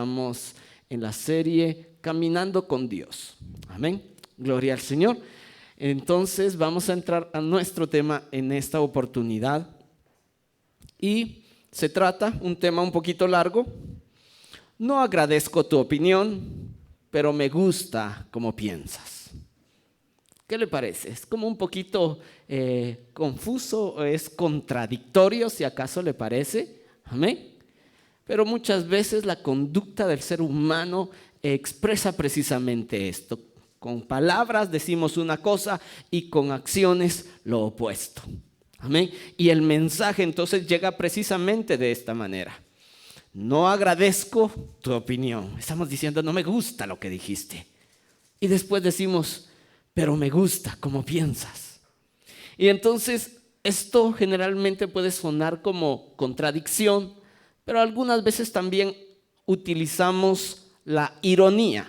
Estamos en la serie Caminando con Dios. Amén. Gloria al Señor. Entonces vamos a entrar a nuestro tema en esta oportunidad. Y se trata un tema un poquito largo. No agradezco tu opinión, pero me gusta cómo piensas. ¿Qué le parece? ¿Es como un poquito confuso o es contradictorio, si acaso le parece? Amén. Pero muchas veces la conducta del ser humano expresa precisamente esto. Con palabras decimos una cosa y con acciones lo opuesto. Amén. Y el mensaje entonces llega precisamente de esta manera. No agradezco tu opinión. Estamos diciendo, no me gusta lo que dijiste. Y después decimos, pero me gusta cómo piensas. Y entonces esto generalmente puede sonar como contradicción, pero algunas veces también utilizamos la ironía.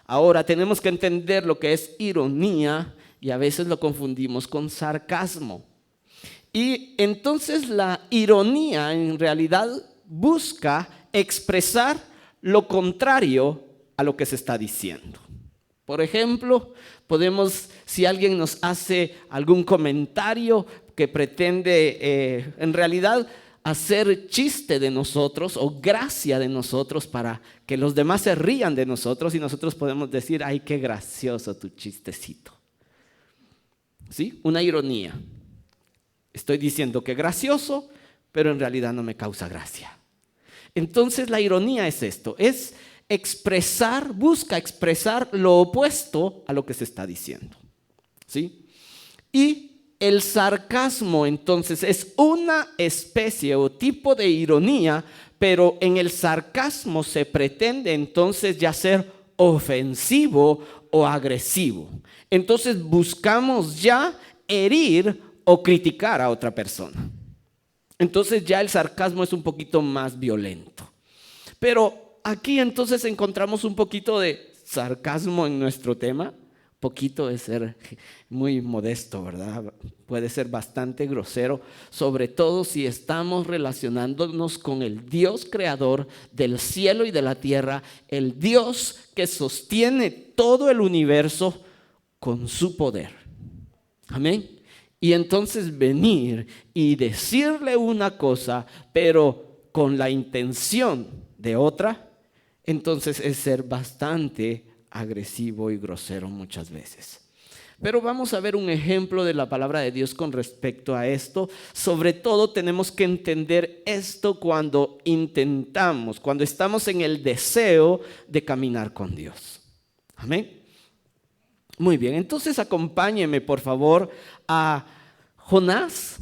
Ahora tenemos que entender lo que es ironía y a veces lo confundimos con sarcasmo. Y entonces la ironía en realidad busca expresar lo contrario a lo que se está diciendo. Por ejemplo, si alguien nos hace algún comentario que pretende en realidad hacer chiste de nosotros o gracia de nosotros para que los demás se rían de nosotros y nosotros podemos decir, ay, qué gracioso tu chistecito. ¿Sí? Una ironía. Estoy diciendo que gracioso, pero en realidad no me causa gracia. Entonces la ironía es esto, es busca expresar lo opuesto a lo que se está diciendo. ¿Sí? Y el sarcasmo entonces es una especie o tipo de ironía, pero en el sarcasmo se pretende entonces ya ser ofensivo o agresivo. Entonces buscamos ya herir o criticar a otra persona. Entonces ya el sarcasmo es un poquito más violento. Pero aquí entonces encontramos un poquito de sarcasmo en nuestro tema. Poquito de ser muy modesto, ¿verdad? Puede ser bastante grosero, sobre todo si estamos relacionándonos con el Dios creador del cielo y de la tierra, el Dios que sostiene todo el universo con su poder. Amén. Y entonces venir y decirle una cosa, pero con la intención de otra, entonces es ser bastante agresivo y grosero muchas veces. Pero vamos a ver un ejemplo de la palabra de Dios con respecto a esto. Sobre todo tenemos que entender esto cuando estamos en el deseo de caminar con Dios. Amén. Muy bien, entonces acompáñeme por favor a Jonás,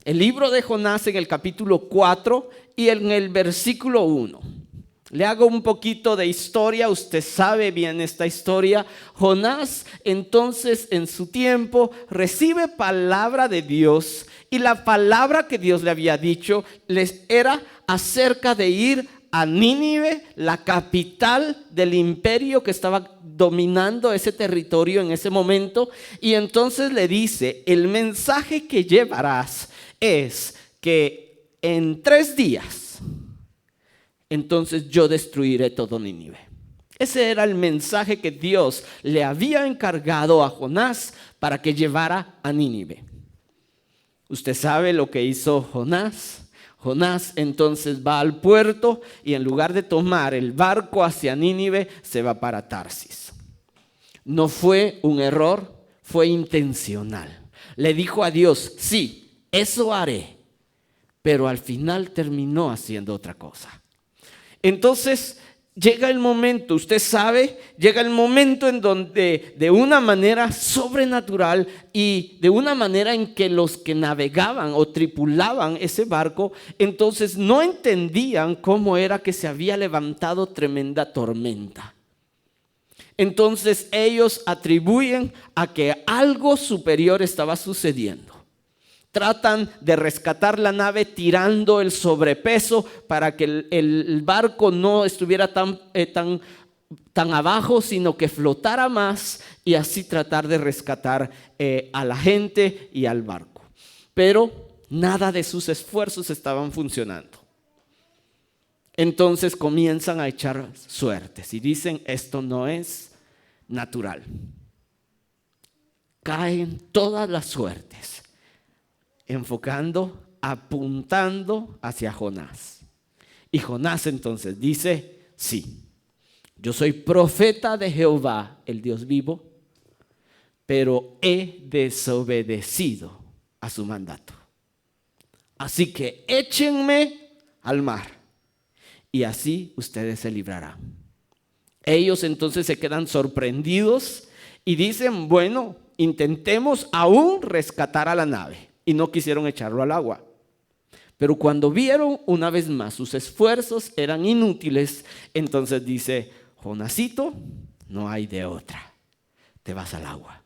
el libro de Jonás en el capítulo 4 y en el versículo 1. Le hago un poquito de historia, usted sabe bien esta historia. Jonás entonces en su tiempo recibe palabra de Dios y la palabra que Dios le había dicho les era acerca de ir a Nínive, la capital del imperio que estaba dominando ese territorio en ese momento. Y entonces le dice, el mensaje que llevarás es que en 3 días, entonces yo destruiré todo Nínive. Ese era el mensaje que Dios le había encargado a Jonás para que llevara a Nínive. Usted sabe lo que hizo Jonás. Jonás entonces va al puerto y en lugar de tomar el barco hacia Nínive, se va para Tarsis. No fue un error, fue intencional. Le dijo a Dios, sí, eso haré, pero al final terminó haciendo otra cosa. Entonces llega el momento, usted sabe, llega el momento en donde de una manera sobrenatural y de una manera en que los que navegaban o tripulaban ese barco, entonces no entendían cómo era que se había levantado tremenda tormenta. Entonces ellos atribuyen a que algo superior estaba sucediendo. Tratan de rescatar la nave tirando el sobrepeso para que el barco no estuviera tan abajo, sino que flotara más y así tratar de rescatar a la gente y al barco. Pero nada de sus esfuerzos estaban funcionando. Entonces comienzan a echar suertes y dicen, esto no es natural. Caen todas las suertes, apuntando hacia Jonás. Y Jonás entonces dice, sí, yo soy profeta de Jehová, el Dios vivo, pero he desobedecido a su mandato. Así que échenme al mar y así ustedes se librarán. Ellos entonces se quedan sorprendidos y dicen, bueno, intentemos aún rescatar a la nave. Y no quisieron echarlo al agua. Pero cuando vieron una vez más sus esfuerzos eran inútiles, entonces dice, Jonasito, no hay de otra, te vas al agua.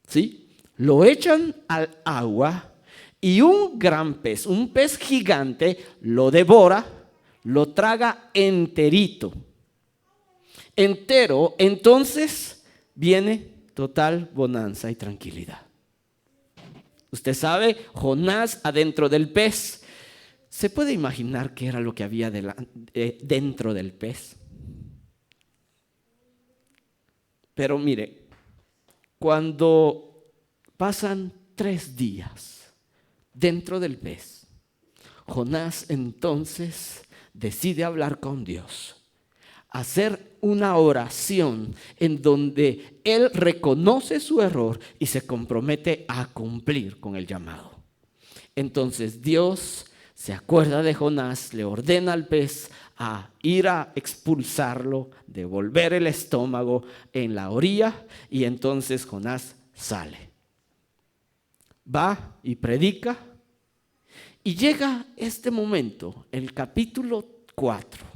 ¿Sí? Lo echan al agua y un gran pez, un pez gigante, lo devora, lo traga entero. Entonces viene total bonanza y tranquilidad. Usted sabe, Jonás adentro del pez. ¿Se puede imaginar qué era lo que había dentro del pez? Pero mire, cuando pasan 3 días dentro del pez, Jonás entonces decide hablar con Dios, hacer una oración en donde él reconoce su error y se compromete a cumplir con el llamado. Entonces Dios se acuerda de Jonás, le ordena al pez a ir a expulsarlo, devolver el estómago en la orilla y entonces Jonás sale. Va y predica y llega este momento, el capítulo 4.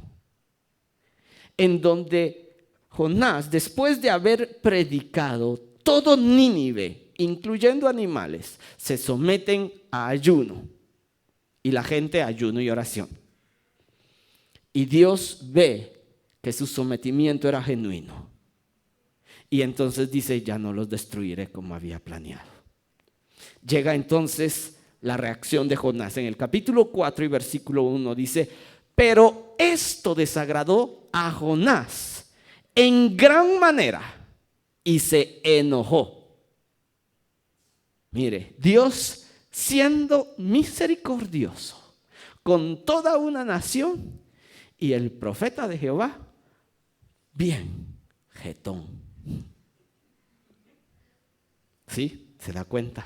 En donde Jonás, después de haber predicado, todo Nínive, incluyendo animales, se someten a ayuno. Y la gente a ayuno y oración. Y Dios ve que su sometimiento era genuino. Y entonces dice, ya no los destruiré como había planeado. Llega entonces la reacción de Jonás. En el capítulo 4 y versículo 1 dice, pero esto desagradó a Jonás en gran manera y se enojó. Mire, Dios siendo misericordioso con toda una nación y el profeta de Jehová, bien jetón. ¿Sí? ¿Se da cuenta?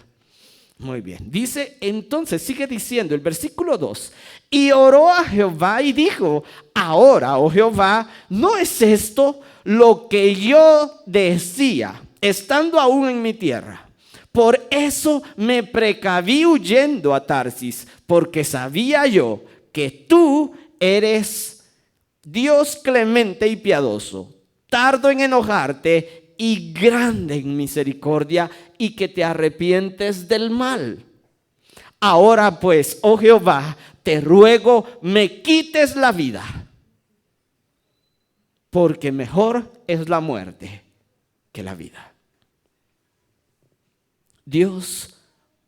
Muy bien. Dice, entonces, sigue diciendo el versículo 2. Y oró a Jehová y dijo, ahora, oh Jehová, ¿no es esto lo que yo decía, estando aún en mi tierra? Por eso me precaví huyendo a Tarsis, porque sabía yo que tú eres Dios clemente y piadoso, tardo en enojarte y grande en misericordia, y que te arrepientes del mal. Ahora pues, oh Jehová, te ruego me quites la vida, porque mejor es la muerte que la vida. Dios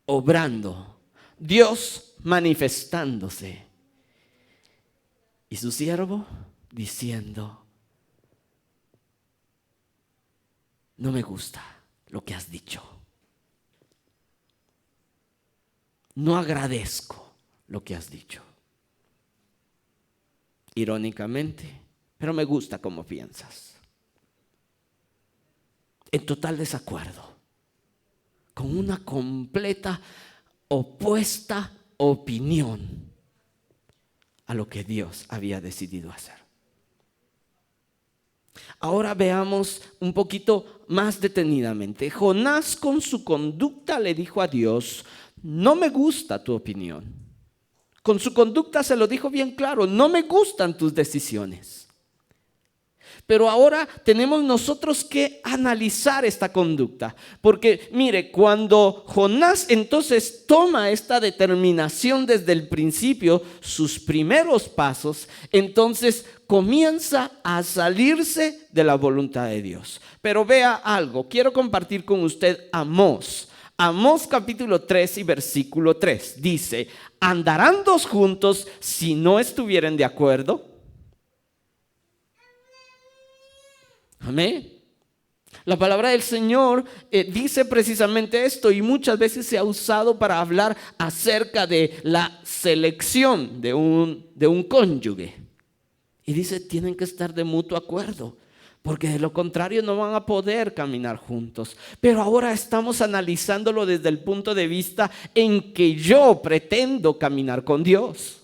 obrando, Dios manifestándose, y su siervo diciendo, no me gusta lo que has dicho. No agradezco lo que has dicho. Irónicamente, pero me gusta cómo piensas. En total desacuerdo, con una completa opuesta opinión a lo que Dios había decidido hacer. Ahora veamos un poquito más detenidamente. Jonás con su conducta le dijo a Dios, no me gusta tu opinión. Con su conducta se lo dijo bien claro, no me gustan tus decisiones. Pero ahora tenemos nosotros que analizar esta conducta. Porque mire, cuando Jonás entonces toma esta determinación desde el principio, sus primeros pasos, entonces comienza a salirse de la voluntad de Dios. Pero vea algo, quiero compartir con usted Amós. Amós capítulo 3 y versículo 3 dice: ¿andarán dos juntos si no estuvieren de acuerdo? Amén. La palabra del Señor dice precisamente esto, y muchas veces se ha usado para hablar acerca de la selección de un cónyuge. Y dice, tienen que estar de mutuo acuerdo, porque de lo contrario no van a poder caminar juntos. Pero ahora estamos analizándolo desde el punto de vista en que yo pretendo caminar con Dios.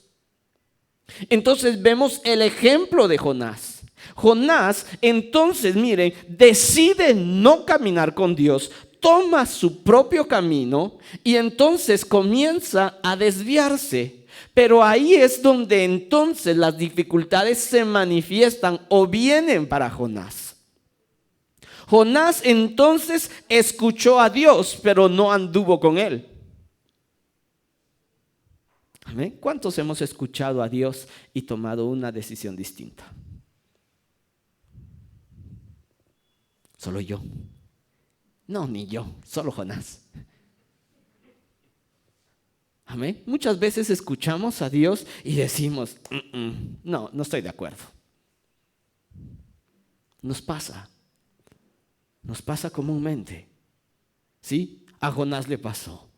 Entonces vemos el ejemplo de Jonás. Jonás, entonces, miren, decide no caminar con Dios, toma su propio camino y entonces comienza a desviarse. Pero ahí es donde entonces las dificultades se manifiestan o vienen para Jonás. Jonás entonces escuchó a Dios, pero no anduvo con él. ¿Amén? ¿Cuántos hemos escuchado a Dios y tomado una decisión distinta? Solo yo. No, ni yo, solo Jonás. Amén. Muchas veces escuchamos a Dios y decimos, no estoy de acuerdo. Nos pasa comúnmente. ¿Sí? A Jonás le pasó.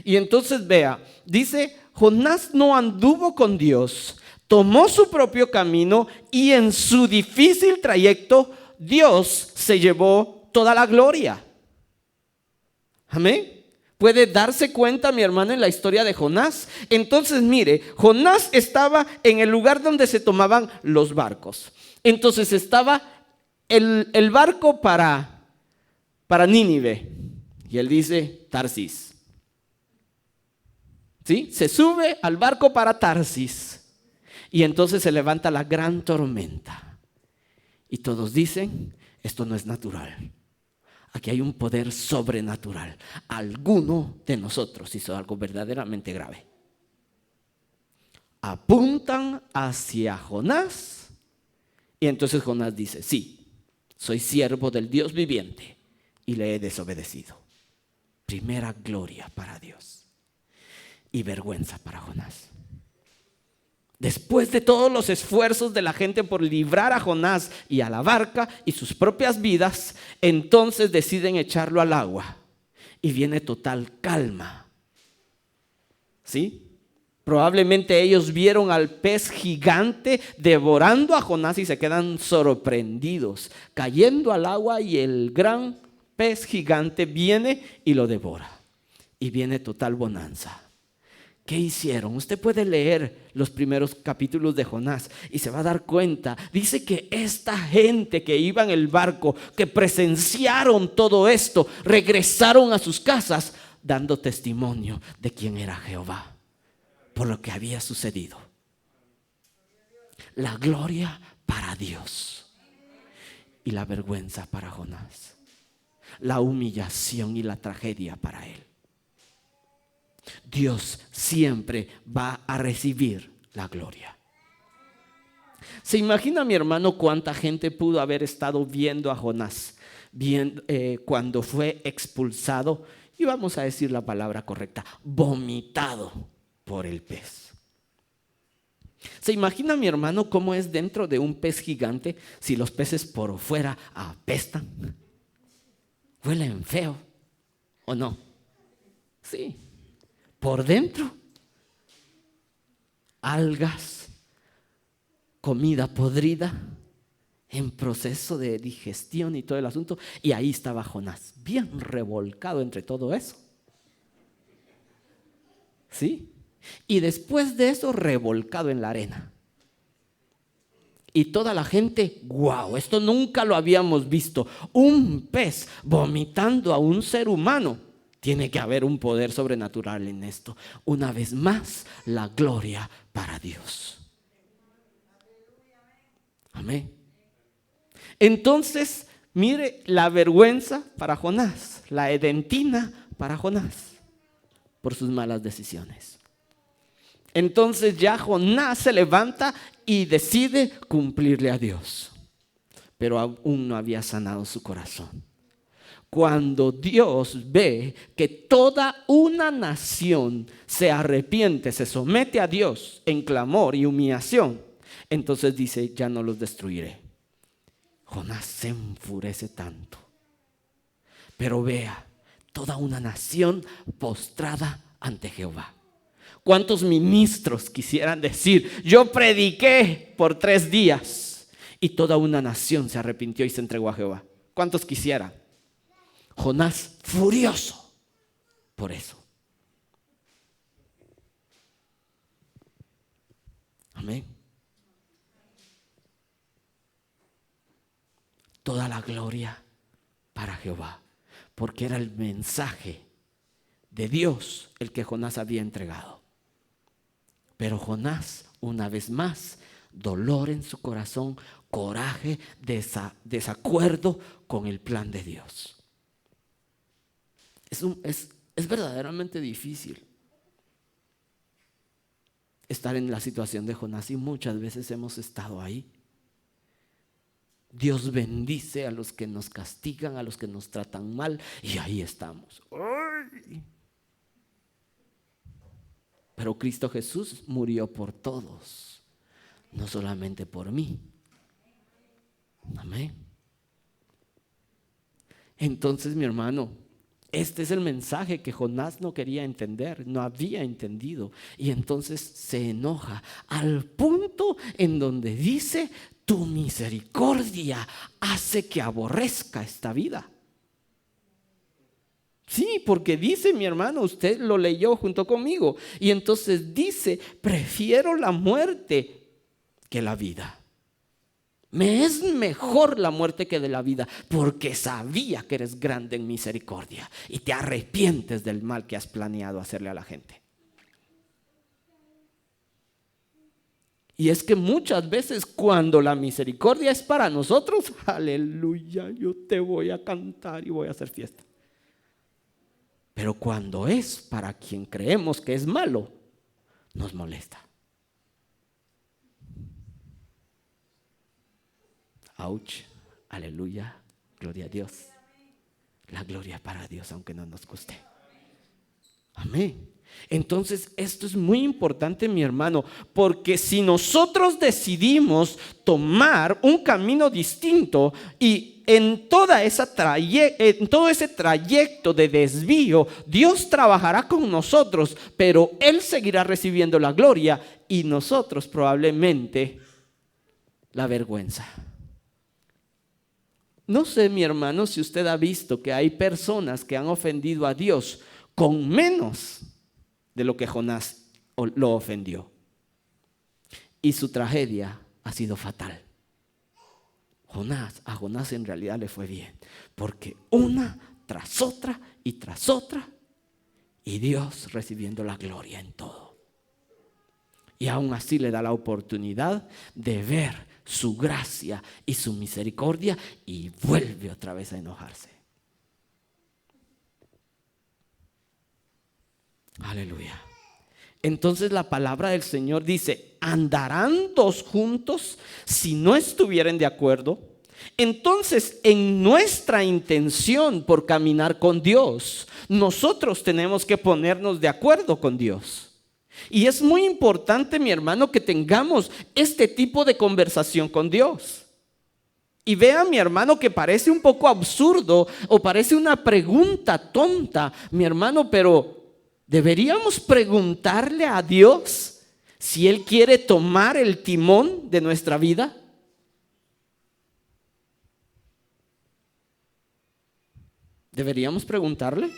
Y entonces vea, dice, Jonás no anduvo con Dios, tomó su propio camino y en su difícil trayecto Dios se llevó toda la gloria. Amén. ¿Puede darse cuenta, mi hermana, en la historia de Jonás? Entonces, mire, Jonás estaba en el lugar donde se tomaban los barcos. Entonces estaba el barco para Nínive. Y él dice, Tarsis. ¿Sí? Se sube al barco para Tarsis. Y entonces se levanta la gran tormenta. Y todos dicen, esto no es natural. Aquí hay un poder sobrenatural. Alguno de nosotros hizo algo verdaderamente grave. Apuntan hacia Jonás. Y entonces Jonás dice, sí, soy siervo del Dios viviente y le he desobedecido. Primera gloria para Dios y vergüenza para Jonás. Después de todos los esfuerzos de la gente por librar a Jonás y a la barca y sus propias vidas, entonces deciden echarlo al agua y viene total calma. ¿Sí? Probablemente ellos vieron al pez gigante devorando a Jonás y se quedan sorprendidos, cayendo al agua, y el gran pez gigante viene y lo devora. Y viene total bonanza. ¿Qué hicieron? Usted puede leer los primeros capítulos de Jonás y se va a dar cuenta. Dice que esta gente que iba en el barco, que presenciaron todo esto, regresaron a sus casas dando testimonio de quién era Jehová, por lo que había sucedido. La gloria para Dios y la vergüenza para Jonás. La humillación y la tragedia para él. Dios siempre va a recibir la gloria. ¿Se imagina, mi hermano, cuánta gente pudo haber estado viendo a Jonás cuando fue expulsado? Y vamos a decir la palabra correcta, vomitado por el pez. ¿Se imagina, mi hermano, cómo es dentro de un pez gigante si los peces por fuera apestan? Huelen feo, ¿o no? Sí. Por dentro, algas, comida podrida, en proceso de digestión y todo el asunto. Y ahí estaba Jonás, bien revolcado entre todo eso. ¿Sí? Y después de eso, revolcado en la arena. Y toda la gente, wow, esto nunca lo habíamos visto. Un pez vomitando a un ser humano. Tiene que haber un poder sobrenatural en esto. Una vez más, la gloria para Dios. Amén. Entonces, mire, la vergüenza para Jonás, la edentina para Jonás, por sus malas decisiones. Entonces ya Jonás se levanta y decide cumplirle a Dios. Pero aún no había sanado su corazón. Cuando Dios ve que toda una nación se arrepiente, se somete a Dios en clamor y humillación, entonces dice, ya no los destruiré. Jonás se enfurece tanto. Pero vea, toda una nación postrada ante Jehová. ¿Cuántos ministros quisieran decir, yo prediqué por 3 días y toda una nación se arrepintió y se entregó a Jehová? ¿Cuántos quisieran? Jonás furioso por eso. Amén. Toda la gloria para Jehová, porque era el mensaje de Dios el que Jonás había entregado. Pero Jonás, una vez más, dolor en su corazón, coraje, desacuerdo con el plan de Dios. Es verdaderamente difícil estar en la situación de Jonás y muchas veces hemos estado ahí. Dios bendice a los que nos castigan, a los que nos tratan mal, y ahí estamos. ¡Ay! Pero Cristo Jesús murió por todos, no solamente por mí. Amén. Entonces, mi hermano, este es el mensaje que Jonás no quería entender, no había entendido. Y entonces se enoja al punto en donde dice, tu misericordia hace que aborrezca esta vida. Sí, porque dice mi hermano, usted lo leyó junto conmigo. Y entonces dice, prefiero la muerte que la vida. Me es mejor la muerte que de la vida, porque sabía que eres grande en misericordia y te arrepientes del mal que has planeado hacerle a la gente. Y es que muchas veces cuando la misericordia es para nosotros, aleluya, yo te voy a cantar y voy a hacer fiesta. Pero cuando es para quien creemos que es malo, nos molesta. Ouch, aleluya, gloria a Dios. La gloria para Dios, aunque no nos guste. Amén. Entonces esto es muy importante, mi hermano, porque si nosotros decidimos tomar un camino distinto y en todo ese trayecto de desvío, Dios trabajará con nosotros, pero Él seguirá recibiendo la gloria y nosotros probablemente la vergüenza. No sé, mi hermano, si usted ha visto que hay personas que han ofendido a Dios con menos de lo que Jonás lo ofendió. Y su tragedia ha sido fatal. A Jonás en realidad le fue bien, porque una tras otra, y Dios recibiendo la gloria en todo. Y aún así le da la oportunidad de ver su gracia y su misericordia y vuelve otra vez a enojarse. Aleluya. Entonces la palabra del Señor dice, ¿andarán 2 juntos si no estuvieren de acuerdo? Entonces, en nuestra intención por caminar con Dios, nosotros tenemos que ponernos de acuerdo con Dios. Y es muy importante, mi hermano, que tengamos este tipo de conversación con Dios. Y vea, mi hermano, que parece un poco absurdo o parece una pregunta tonta, mi hermano, pero ¿deberíamos preguntarle a Dios si Él quiere tomar el timón de nuestra vida? ¿Deberíamos preguntarle?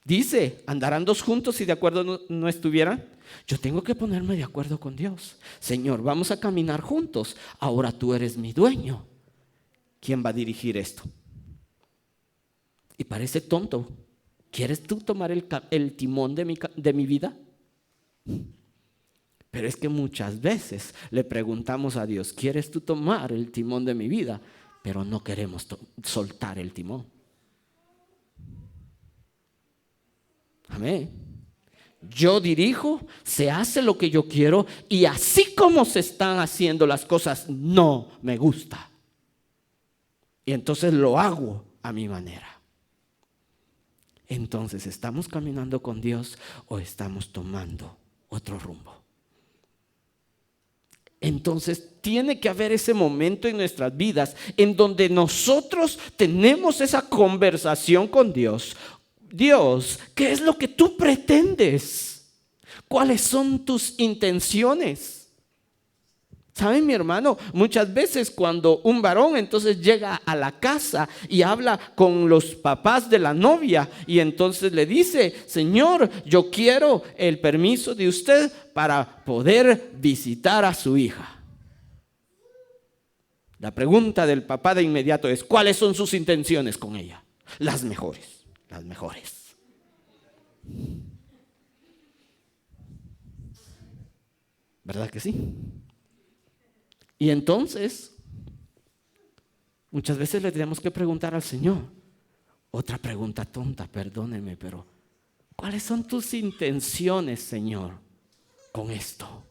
Dice, ¿andarán 2 juntos si de acuerdo no estuvieran? Yo tengo que ponerme de acuerdo con Dios. Señor, vamos a caminar juntos. Ahora tú eres mi dueño. ¿Quién va a dirigir esto? Y parece tonto. ¿Quieres tú tomar el timón de mi vida? Pero es que muchas veces le preguntamos a Dios, ¿quieres tú tomar el timón de mi vida? Pero no queremos soltar el timón. Amén. Yo dirijo, se hace lo que yo quiero y así como se están haciendo las cosas no me gusta. Y entonces lo hago a mi manera. Entonces, ¿estamos caminando con Dios o estamos tomando otro rumbo? Entonces, tiene que haber ese momento en nuestras vidas en donde nosotros tenemos esa conversación con Dios. Dios, ¿qué es lo que tú pretendes? ¿Cuáles son tus intenciones? ¿Saben, mi hermano? Muchas veces cuando un varón entonces llega a la casa y habla con los papás de la novia y entonces le dice: Señor, yo quiero el permiso de usted para poder visitar a su hija. La pregunta del papá de inmediato es: ¿cuáles son sus intenciones con ella? Las mejores, las mejores. ¿Verdad que sí? Y entonces, muchas veces le tenemos que preguntar al Señor, otra pregunta tonta, perdóneme, pero ¿cuáles son tus intenciones, Señor, con esto?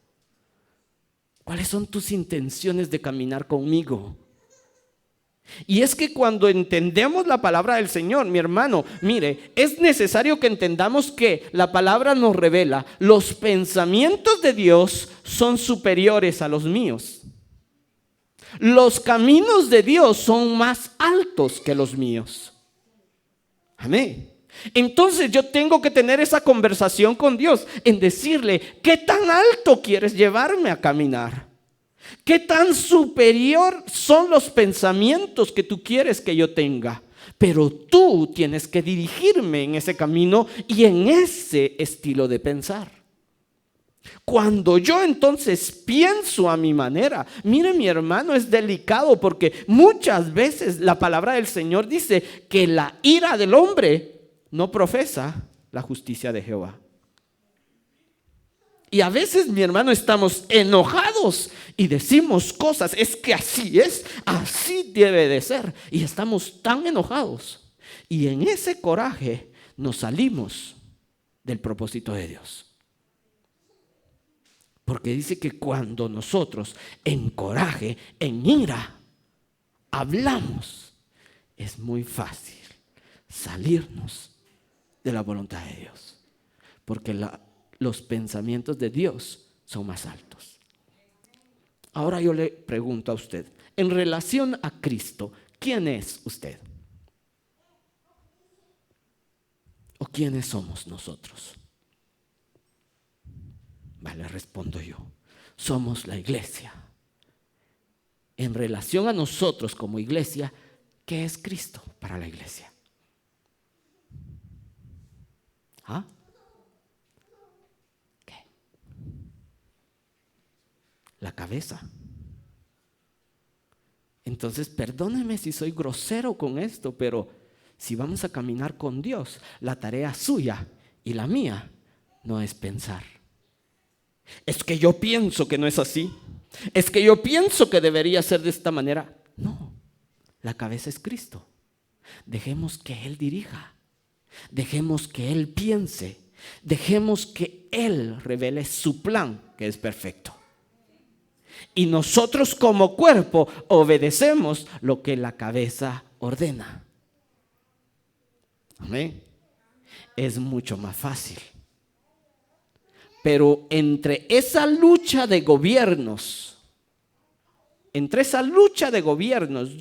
¿Cuáles son tus intenciones de caminar conmigo? Y es que cuando entendemos la palabra del Señor, mi hermano, mire, es necesario que entendamos que la palabra nos revela: los pensamientos de Dios son superiores a los míos. Los caminos de Dios son más altos que los míos. Amén. Entonces yo tengo que tener esa conversación con Dios en decirle: ¿qué tan alto quieres llevarme a caminar? ¿Qué tan superior son los pensamientos que tú quieres que yo tenga? Pero tú tienes que dirigirme en ese camino y en ese estilo de pensar. Cuando yo entonces pienso a mi manera, mire, mi hermano, es delicado porque muchas veces la palabra del Señor dice que la ira del hombre no profesa la justicia de Jehová. Y a veces, mi hermano, estamos enojados y decimos cosas: es que así es, así debe de ser. Y estamos tan enojados. Y en ese coraje nos salimos del propósito de Dios. Porque dice que cuando nosotros en coraje, en ira, hablamos, es muy fácil salirnos de la voluntad de Dios. Porque los pensamientos de Dios son más altos. Ahora yo le pregunto a usted, en relación a Cristo, ¿quién es usted? ¿O quiénes somos nosotros? Vale, respondo yo. Somos la iglesia. En relación a nosotros como iglesia, ¿qué es Cristo para la iglesia? ¿Ah? ¿Qué? La cabeza. Entonces, perdóneme si soy grosero con esto, pero si vamos a caminar con Dios, la tarea suya y la mía no es pensar. Es que yo pienso que no es así. Es que yo pienso que debería ser de esta manera. No, la cabeza es Cristo. Dejemos que Él dirija. Dejemos que Él piense. Dejemos que Él revele su plan, que es perfecto. Y nosotros como cuerpo obedecemos lo que la cabeza ordena. Amén. Es mucho más fácil. Pero entre esa lucha de gobiernos,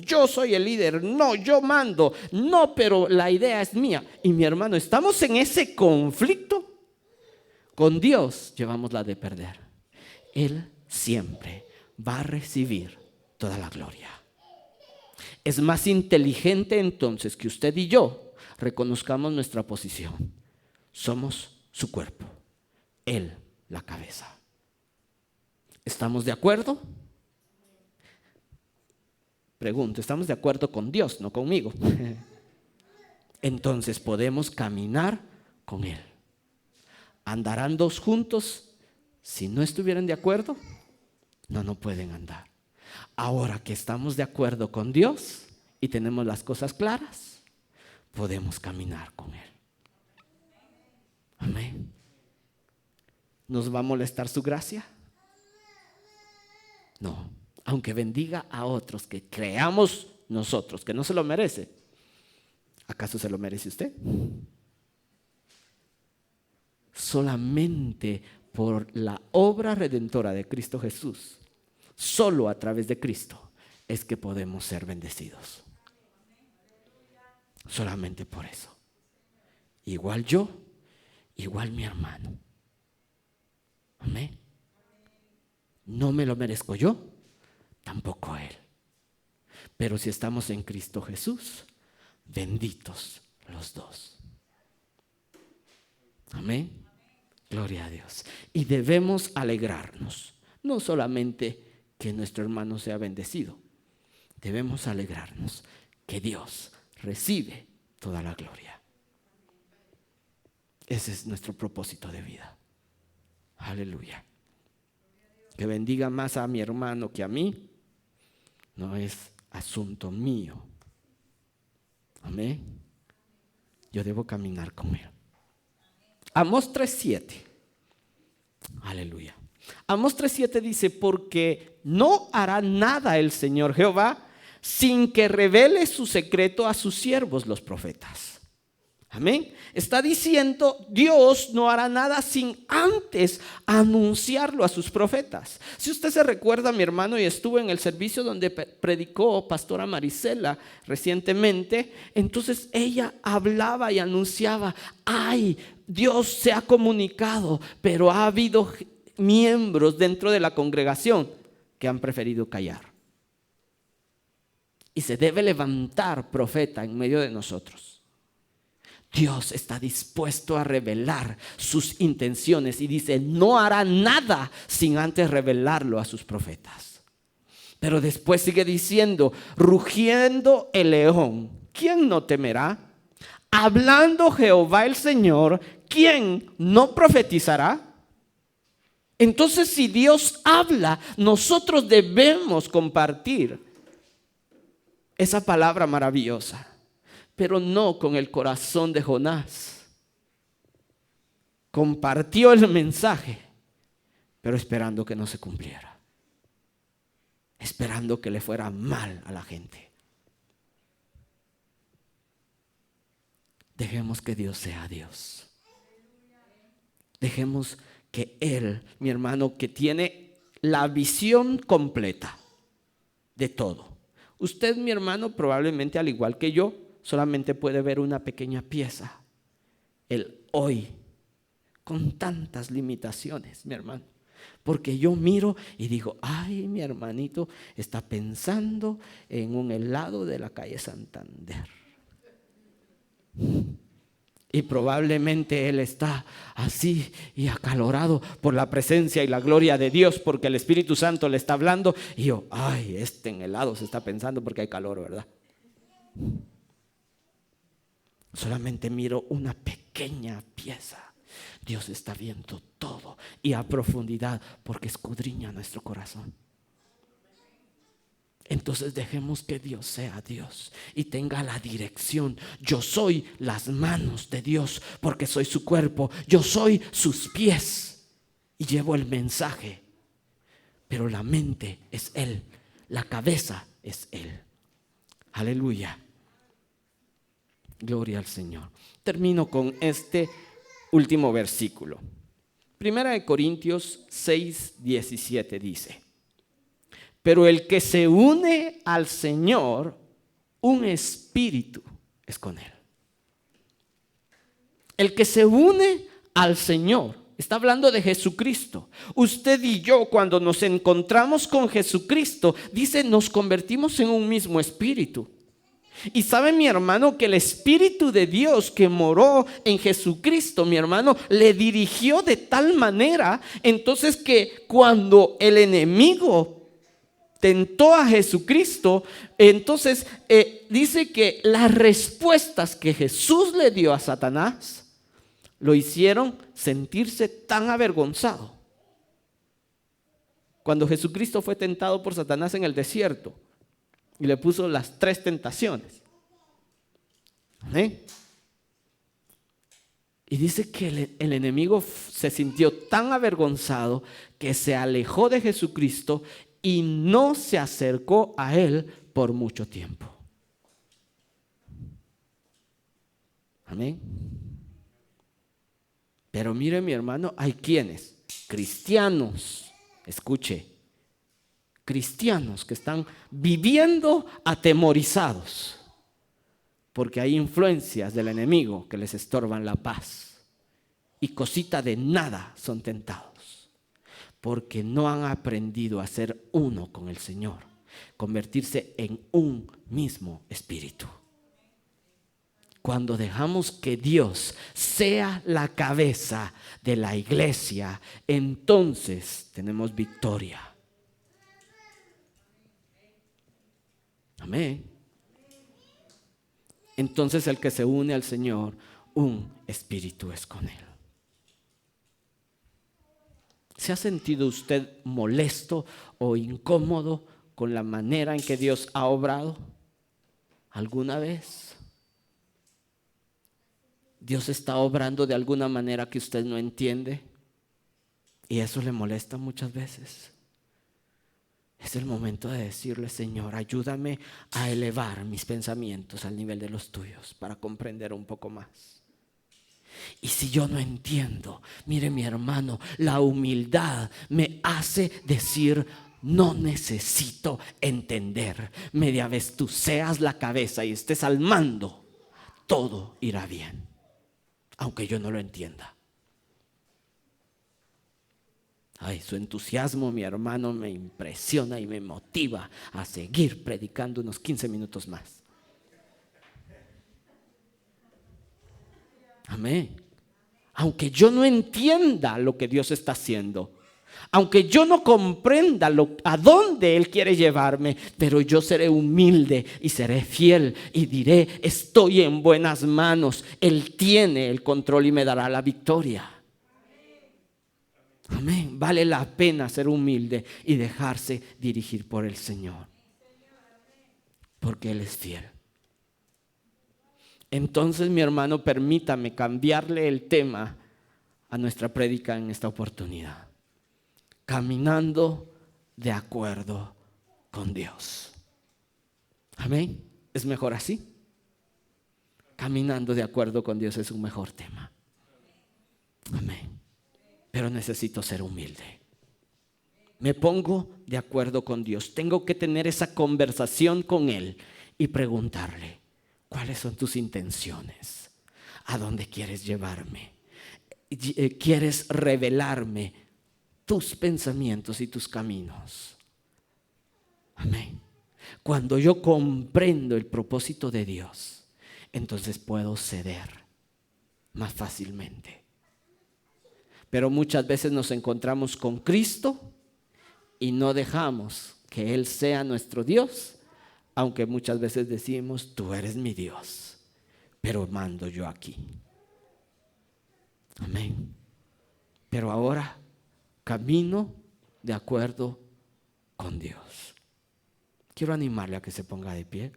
yo soy el líder, no, yo mando, no, pero la idea es mía. Y mi hermano, estamos en ese conflicto. Con Dios llevamos la de perder. Él siempre va a recibir toda la gloria. Es más inteligente entonces que usted y yo reconozcamos nuestra posición. Somos su cuerpo. Él, la cabeza. ¿Estamos de acuerdo? Pregunto, ¿estamos de acuerdo con Dios, no conmigo? Entonces podemos caminar con Él. ¿Andarán dos juntos si no estuvieran de acuerdo? No pueden andar. Ahora que estamos de acuerdo con Dios y tenemos las cosas claras, podemos caminar con Él. Amén. ¿Nos va a molestar su gracia? No, aunque bendiga a otros que creamos nosotros que no se lo merece, ¿Acaso se lo merece usted? Solamente por la obra redentora de Cristo Jesús, solo a través de Cristo, es que podemos ser bendecidos. Solamente por eso. Igual yo, igual mi hermano. Amén. No me lo merezco yo, tampoco él. Pero si estamos en Cristo Jesús, benditos los dos. Amén. Gloria a Dios. Y debemos alegrarnos. No solamente que nuestro hermano sea bendecido. Debemos alegrarnos que Dios recibe toda la gloria. Ese es nuestro propósito de vida. Aleluya. Que bendiga más a mi hermano que a mí no es asunto mío. Amén. Yo debo caminar con él. Amós 3:7. Aleluya. Amós 3:7 dice: porque no hará nada el Señor Jehová sin que revele su secreto a sus siervos los profetas. Amén. Está diciendo, Dios no hará nada sin antes anunciarlo a sus profetas. Si usted se recuerda, mi hermano, y estuvo en el servicio donde predicó pastora Marisela recientemente, entonces ella hablaba y anunciaba: ay, Dios se ha comunicado, pero ha habido miembros dentro de la congregación que han preferido callar. Y se debe levantar profeta en medio de nosotros. Dios está dispuesto a revelar sus intenciones y dice: no hará nada sin antes revelarlo a sus profetas. Pero después sigue diciendo: rugiendo el león, ¿quién no temerá? Hablando Jehová el Señor, ¿quién no profetizará? Entonces, si Dios habla, nosotros debemos compartir esa palabra maravillosa. Pero no con el corazón de Jonás. Compartió el mensaje, pero esperando que no se cumpliera. Esperando que le fuera mal a la gente. Dejemos que Dios sea Dios. Dejemos que Él, mi hermano, que tiene la visión completa de todo. Usted, mi hermano, probablemente al igual que yo, solamente puede ver una pequeña pieza, el hoy, con tantas limitaciones, mi hermano. Porque yo miro y digo: ay, mi hermanito está pensando en un helado de la calle Santander. Y probablemente él está así y acalorado por la presencia y la gloria de Dios, porque el Espíritu Santo le está hablando. Y yo: ay, en helado se está pensando porque hay calor, ¿verdad? Solamente miro una pequeña pieza. Dios está viendo todo y a profundidad, porque escudriña nuestro corazón. Entonces dejemos que Dios sea Dios y tenga la dirección. Yo soy las manos de Dios porque soy su cuerpo. Yo soy sus pies y llevo el mensaje. Pero la mente es Él, la cabeza es Él. Aleluya. Gloria al Señor. Termino con este último versículo. Primera de Corintios 6:17 dice: pero el que se une al Señor, un espíritu es con Él. El que se une al Señor, está hablando de Jesucristo. Usted y yo, cuando nos encontramos con Jesucristo, dice, nos convertimos en un mismo espíritu. Y sabe, mi hermano, que el Espíritu de Dios que moró en Jesucristo, mi hermano, le dirigió de tal manera, entonces, que cuando el enemigo tentó a Jesucristo, entonces dice que las respuestas que Jesús le dio a Satanás lo hicieron sentirse tan avergonzado. Cuando Jesucristo fue tentado por Satanás en el desierto y le puso las 3 tentaciones. ¿Amén? Y dice que el enemigo se sintió tan avergonzado que se alejó de Jesucristo y no se acercó a Él por mucho tiempo. Amén. Pero mire, mi hermano, hay quienes, cristianos, escuche, cristianos que están viviendo atemorizados porque hay influencias del enemigo que les estorban la paz y cosita de nada son tentados porque no han aprendido a ser uno con el Señor, convertirse en un mismo espíritu. Cuando dejamos que Dios sea la cabeza de la iglesia, entonces tenemos victoria. Amén. Entonces el que se une al Señor, un espíritu es con Él. ¿Se ha sentido usted molesto o incómodo con la manera en que Dios ha obrado alguna vez? Dios está obrando de alguna manera que usted no entiende y eso le molesta muchas veces. Es el momento de decirle: Señor, ayúdame a elevar mis pensamientos al nivel de los tuyos para comprender un poco más. Y si yo no entiendo, mire mi hermano, la humildad me hace decir: no necesito entender. Media vez tú seas la cabeza y estés al mando, todo irá bien, aunque yo no lo entienda. Ay, su entusiasmo, mi hermano, me impresiona y me motiva a seguir predicando unos 15 minutos más. Amén. Aunque yo no entienda lo que Dios está haciendo, aunque yo no comprenda a dónde Él quiere llevarme, pero yo seré humilde y seré fiel y diré: estoy en buenas manos. Él tiene el control y me dará la victoria. Amén. Vale la pena ser humilde y dejarse dirigir por el Señor, porque Él es fiel. Entonces, mi hermano, permítame cambiarle el tema a nuestra prédica en esta oportunidad. Caminando de acuerdo con Dios. Amén. ¿Es mejor así? Caminando de acuerdo con Dios es un mejor tema. Amén. Pero necesito ser humilde. Me pongo de acuerdo con Dios. Tengo que tener esa conversación con Él y preguntarle: ¿cuáles son tus intenciones? ¿A dónde quieres llevarme? ¿Quieres revelarme tus pensamientos y tus caminos? Amén. Cuando yo comprendo el propósito de Dios, entonces puedo ceder más fácilmente. Pero muchas veces nos encontramos con Cristo y no dejamos que Él sea nuestro Dios, aunque muchas veces decimos: tú eres mi Dios, pero mando yo aquí. Amén. Pero ahora camino de acuerdo con Dios. Quiero animarle a que se ponga de pie.